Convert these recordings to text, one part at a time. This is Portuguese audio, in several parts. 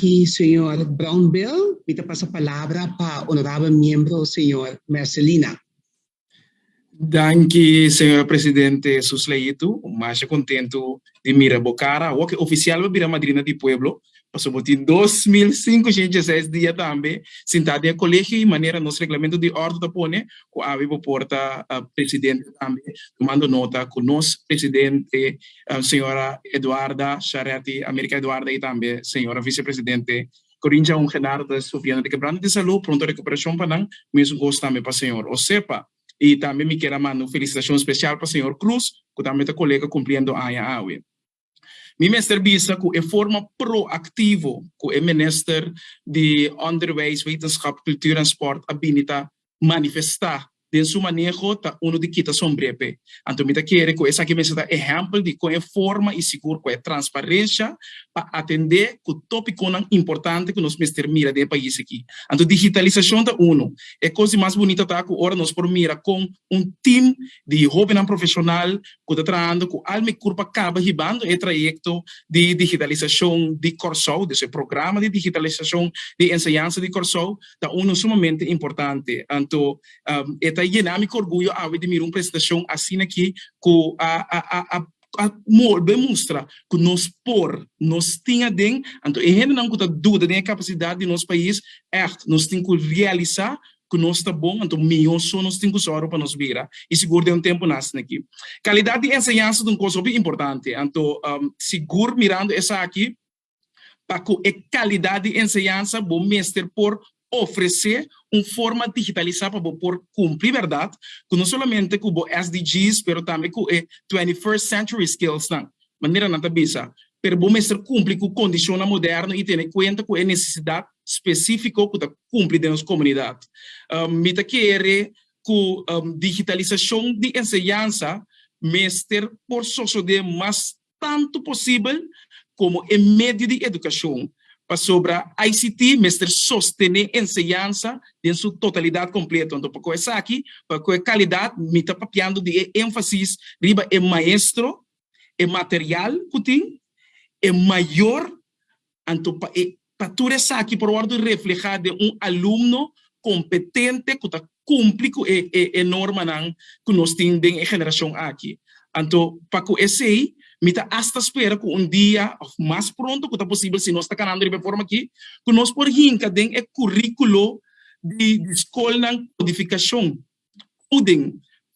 Danke, señor Brownbill. Me pasa palabra para honorable miembro, señor Marcelina. Danke, senhor presidente Susleito. Mais contento de mira bocara. O que oficial vira madrina de pueblo. Passou em 2005, gente, 6 dias também. Sentado em colégio e maneira nosso regulamento de ordem da pone, com a vivo porta presidente também, tomando nota com nosso presidente, senhora Eduarda Charretti, América Eduarda e também senhora vice-presidente Corinja Genardo Sofiana de Quebrando de Saúde, pronto recuperação para não, mesmo gosto também para senhor Osepa. E também me quero mandar uma felicitação especial para o senhor Cruz, que também é colega cumprindo a AIA. Mi minister bisa ku e forma proactivo ku e minister de Onderwijs, Wetenschap, Cultuur en Sport abinita manifestar den su manejo ta uno de kita sombrepe. Anto mita quiere ku esa que me está ejemplo de com e forma e seguro com e transparência para atender ku tópico nan importante que nos minister mira de país aqui. Anto digitalização ta uno. É coisa mais bonita ta ku ora nos por mira com team de jovem profissional que está trabalhando com alme curva acaba ribando e trajecto de digitalização de Corsol, desse programa de digitalização de ensinança de Corsol, ta uno sumamente importante. Anto eta dinâmico orgulho a de mir uma prestação assim aqui com demonstra que nós tinha den, então e gente não tem dúvida da capacidade de nosso país, nós temos que realizar que nós está bom, então milhões só nós temos que usar para nos virar e seguro de tempo nasce aqui. Qualidade de ensinança de coisa bem importante, então seguro mirando essa aqui para que a qualidade de ensinança bom mestre por oferecer uma forma digitalizada para por cumprir verdade, que não somente com o SDGs, mas também com o 21st Century Skills, não. Maneira não bisa, pero bom mestre cumprir com condição moderna e ter em conta com a necessidade específica que cumpre dentro da comunidade. Mita querer com digitalização de ensinança, mestre por suceder mais tanto possível como em meio de educação. Sobre a ICT, mestre sostener ensinança em sua totalidade completa. Então, para começar aqui, para a qualidade, me está papiando de ênfase riba é maestro, é material que tem, é maior, então, para tudo isso aqui, para o ordem reflejar de aluno competente que está cumprir com a norma que nós temos em geração aqui. Então, para que esse aí, mita hasta espera que dia mais pronto que está possível, se nós está canando de forma aqui, que nós por hinca den é currículo de escola de codificação. Podem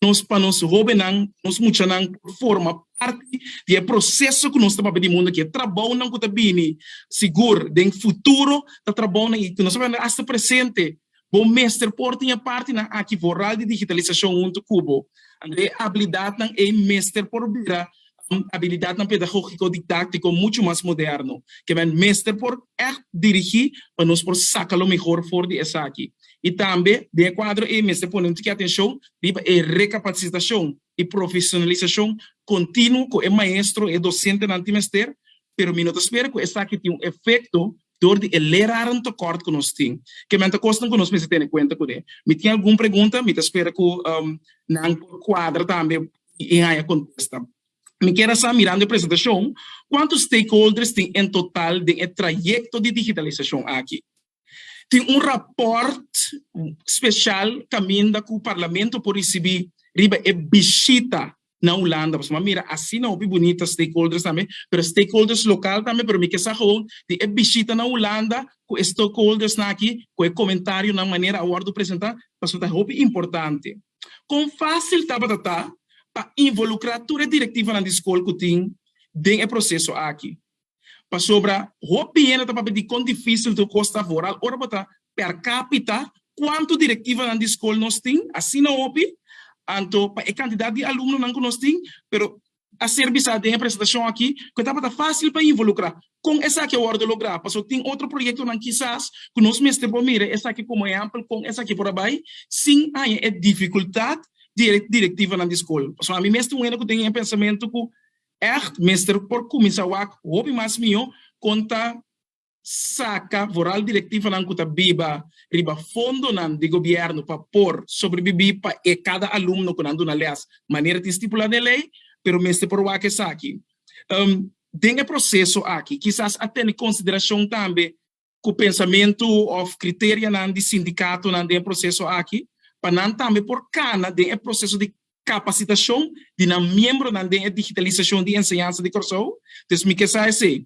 nós para nós robenang, nós muchanang forma parte do processo que nós estamos pedindo mundo que trabalho não que está bem seguro, den futuro está trabalhando e que nós vamos hasta presente. Bom mestre por tinha parte na aqui voral de digitalização muito cubo. André habilidade não é mestre por vira habilidade pedagógico didático muito mais moderno que vem mestre por dirigir para nós por sacar o melhor for de essa aqui e também de quadro e mestre por não ter atenção riba é recapacitação e profissionalização contínua com o maestro e docente na mestre pero minuto espera que essa aqui tem efeito door de leraar een tekort que nós temos que mente kosten que nós precisamos ter em conta com ele me tem alguma pergunta me espera que não quadro também em aí contesta. Me quero saber, mirando a apresentação, quantos stakeholders tem em total de trajeto de digitalização aqui? Tem rapport especial caminho que o parlamento por receber riba e visita na Holanda. Mas mira, assim não é bonita stakeholders também, mas stakeholders local também, mas me quero saber de visita na Holanda com stakeholders aqui, com o comentário na maneira a hora de apresentar, mas é importante. Com fácil tabatata, para involucrar toda a diretiva na escola que tem dentro do processo aqui. Para sobre a opinião para pedir quão difícil do custo laboral, ora botar per capita, quanto diretiva na escola nós tem, assim não opi, então para a quantidade de alunos não nós tem, pero a serviço da apresentação aqui, que está fácil para involucrar. Com essa aqui é a hora de lograr, porque tem outro projeto não quizás que nós mestre por mira, essa aqui como exemplo, com essa aqui por aí, sim, há dificuldade diretiva na escola. So, a mim mesmo que tem um pensamento que mestre por começar a hobby mais meu conta saca voral diretiva na conta biba riba fundo nan de governo para por sobreviver para cada aluno que ando na leas maneira de estipular na lei, pero mestre por o que saque. Tem processo aqui, quizás até em consideração também com o pensamento of critério nan de sindicato nan de processo aqui, para não também por cana de processo de capacitação de nan membro nan de digitalização de ensinança de curso. Então, me que sai assim,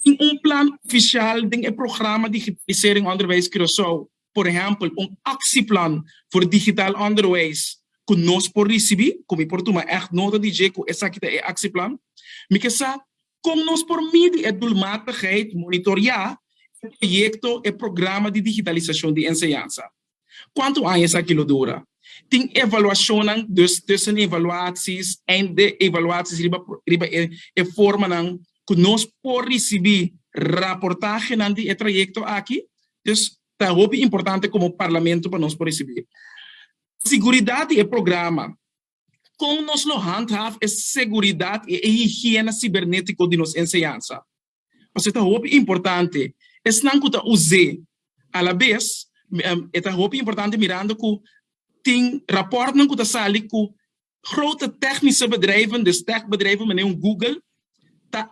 em plano oficial de programa de digitalisering onderwijs curso, por exemplo, actieplan voor digital onderwijs, que nós por receber, como por tomar echt nota de dizer que essa aqui é actieplan, me que sai, como nós por medir a doelmatigheid monitorear o projeto e programa de digitalização de ensinança. Quanto a essa aquilo dura? Tem avaliação tussen evaluaties en de evaluaties riba e forma que nós por receber reportagem de projeto aqui. Então, é muito importante como parlamento para nós por receber. Seguridade e programa. Como nós lo handhaven é seguridade e higiene cibernética de nossa ensinança. Isso é muito importante. É não que use a la vez, é muito importante mirando que tem rapport não que sali que grote technische bedrijven, dus techbedrijven, meneer Google, tá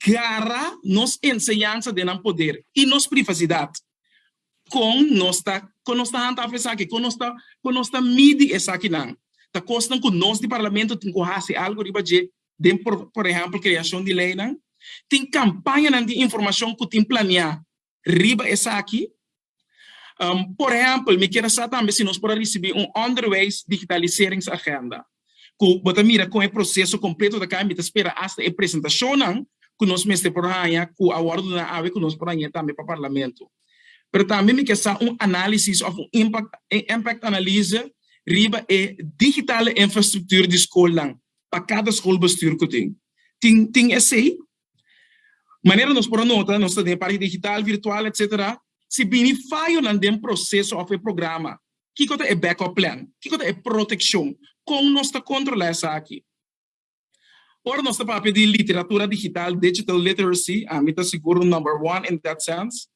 gara nos ensinança de não poder e nos privacidade. Com nossa handhaven essa aqui, com nossa mídia essa aqui não. Tá costam que nós de parlamento tem que fazer algo riba de por exemplo criação de lei não. Tem campanha de informação que tem planear riba essa aqui. Por exemplo, me quero saber também se nós podemos receber onderwijs digitaliseringsagenda. Que você mira com o processo completo da câmara, espera até a apresentação que nós mestre por aí, que a ordem na ave que nós por aí também para o parlamento. Mas também me quero saber análise of impact analise riba e digital infraestrutura de escola para cada escola que tem. Tem esse maneira nós por nota, nós temos parte digital, virtual, etc. Se beneficia num processo ou programa, que é backup plan, que é proteção, como nós está controlando isso aqui. Ora nós estamos a pedir literatura digital, digital literacy, a mim está seguro number one in that sense,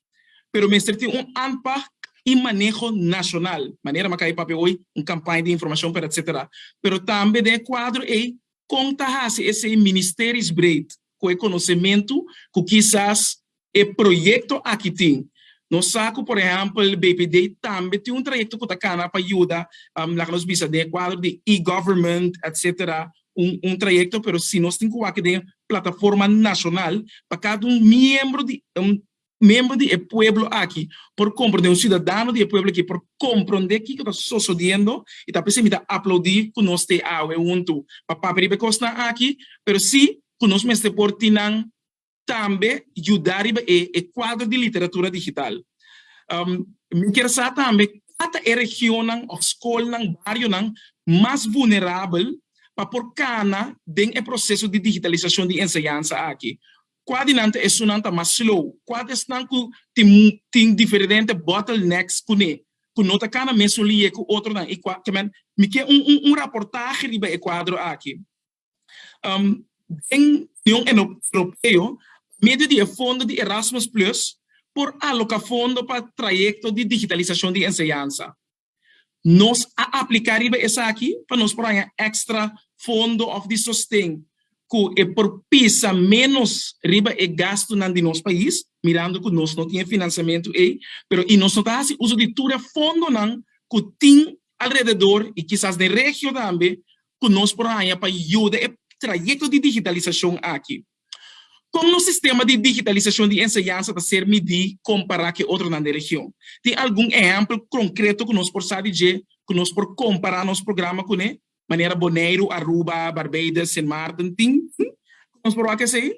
pero me tem impact e manejo nacional, maneira que aí papel hoje campanha de informação para etc. Pero também de quadro é contar esse ministérios breed com o conhecimento que quizás o projeto aqui tem. No saco, por exemplo, o BPD também tem projeto que está para ajudar lá nos bisa de quadro de e-government, etc. Projeto, pero se nós temos que ter plataforma nacional para cada membro de pueblo aqui, por compreender cidadão de pueblo aqui, por compreender o que está sucedendo e está pensando aplaudir que nós temos junto para papel que aqui, pero se que nós mestre por tinang também ajudar e quadro de literatura digital. Me quero saber também cada região ou escola, barrio mais vulnerável para por cana dentro do processo de digitalização de ensinança aqui. Quando não é sunanta mais slow, quando estão tem diferentes bottlenecks que não está cana mesmo ali com outro não, e que me quer reportagem riba quadro aqui. Em União Europeia meio de fundo de Erasmus Plus por alocar fundo para projeto de digitalização de ensinança. Nós aplicar essa aqui para nós por extra fundo of the sustain que é por pisa menos riba e gasto de nosso país, mirando que nós não temos financiamento aí, pero e nós não tá assim uso de tudo fundo que tem alrededor e quizás de região também que nós por aí para ajudar o projeto de digitalização aqui. Como no sistema de digitalização de ensinança está ser medido comparar com outro na região? Tem algum exemplo concreto que nós podemos dizer, que nós podemos comparar nosso programa com ele? Maneira Bonaire, Aruba, Barbados, Saint Martin, tem? Nós podemos dizer?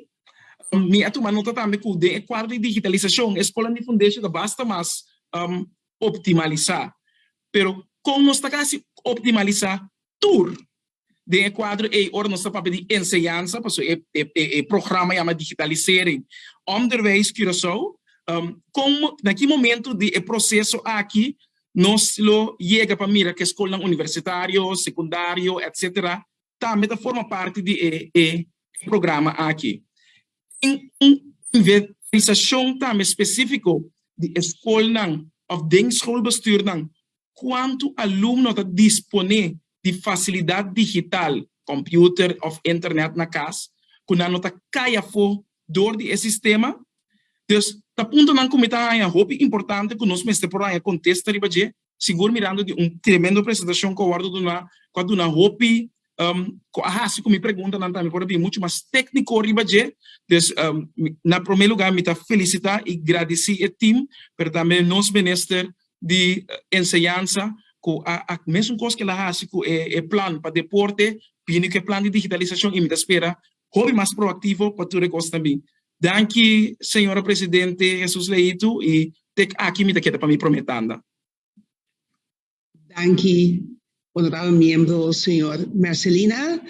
Minha turma nota também que o quadro de digitalização, a escola de fundação basta mais optimalizar. Pero como nós estamos optimalizar tudo? De quadro e ora nós estamos de ensinança, porque o programa chama digitalisering, onderwijs Curaçao, como naquele momento de processo aqui, nós lo chega para mirar que a escola universitário, secundário, etc., também forma parte de programa aqui. Em investigação também específica de escola ou de schoolbestuur, quanto aluno está disponível de facilidade digital, computer ou internet na casa, quando não está caia for dor de sistema, Dus, dat punto não comita a roupa importante que nós mestre por aí contesta riba je, seguro mirando de tremendo apresentação que eu guardo quando na roupa se me pergunta não também pode vir muito mais técnico riba je, dus na primeiro lugar me tá felicitar e agradecer o time, pero também nós minister de enseñanza com a mesma coisa que ela hace com é plano para deporte, pini que plano de digitalização e me espera hobby mais proativo para tudo isso também. Danke, senhora presidente Jesus Leito, e aqui me queda para me prometendo. Danke, honorável membro, senhor Marcelina.